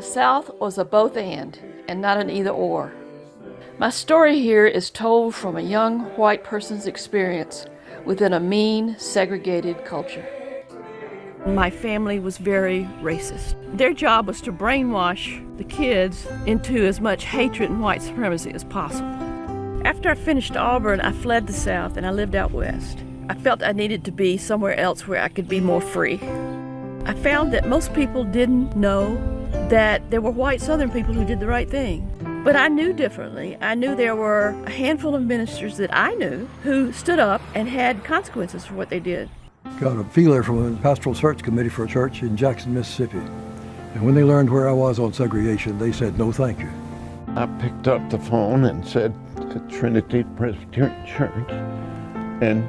The South was a both and not an either or. My story here is told from a young white person's experience within a mean, segregated culture. My family was very racist. Their job was to brainwash the kids into as much hatred and white supremacy as possible. After I finished Auburn, I fled the South and I lived out west. I felt I needed to be somewhere else where I could be more free. I found that most people didn't know that there were white Southern people who did the right thing. But I knew differently. I knew there were a handful of ministers that I knew who stood up and had consequences for what they did. Got a feeler from a pastoral search committee for a church in Jackson, Mississippi. And when they learned where I was on segregation, they said, no, thank you. I picked up the phone and said, to Trinity Presbyterian Church, and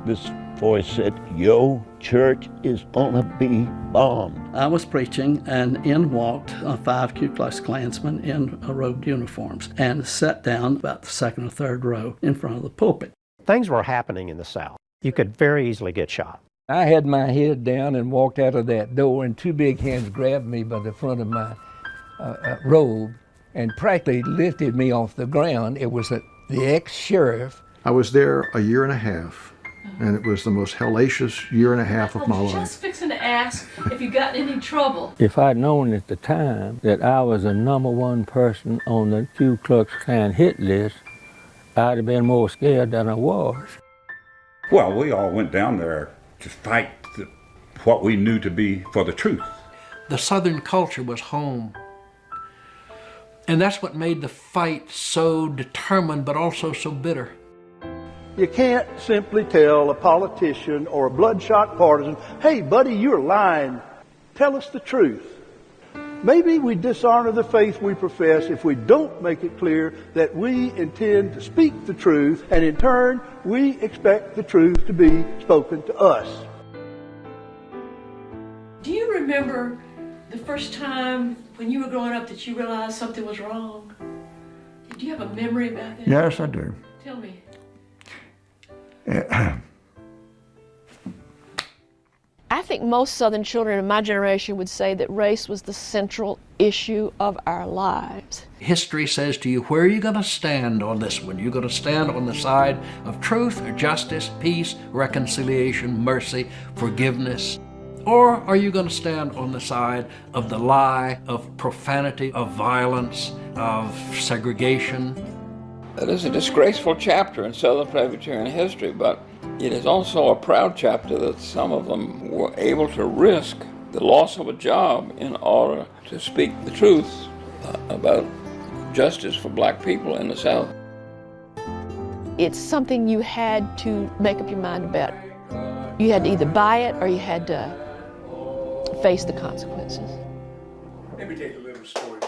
this voice said, your church is gonna be bombed. I was preaching, and in walked 5 Ku Klux Klansmen in robed uniforms and sat down about the second or third row in front of the pulpit. Things were happening in the South. You could very easily get shot. I had my head down and walked out of that door, and 2 big hands grabbed me by the front of my robe and practically lifted me off the ground. It was the ex-sheriff. I was there a year and a half, and it was the most hellacious year and a half of my life. Just fixing to ask if you got in any trouble. If I'd known at the time that I was the #1 person on the Ku Klux Klan hit list, I'd have been more scared than I was. Well, we all went down there to fight what we knew to be for the truth. The Southern culture was home. And that's what made the fight so determined, but also so bitter. You can't simply tell a politician or a bloodshot partisan, hey, buddy, you're lying. Tell us the truth. Maybe we dishonor the faith we profess if we don't make it clear that we intend to speak the truth, and in turn, we expect the truth to be spoken to us. Do you remember the first time when you were growing up that you realized something was wrong? Do you have a memory about that? Yes, I do. Tell me. I think most Southern children in my generation would say that race was the central issue of our lives. History says to you, where are you going to stand on this one? You're going to stand on the side of truth, or justice, peace, reconciliation, mercy, forgiveness? Or are you going to stand on the side of the lie, of profanity, of violence, of segregation? It is a disgraceful chapter in Southern Presbyterian history, but it is also a proud chapter that some of them were able to risk the loss of a job in order to speak the truth about justice for black people in the South. It's something you had to make up your mind about. You had to either buy it or you had to face the consequences. Let me tell you a little story.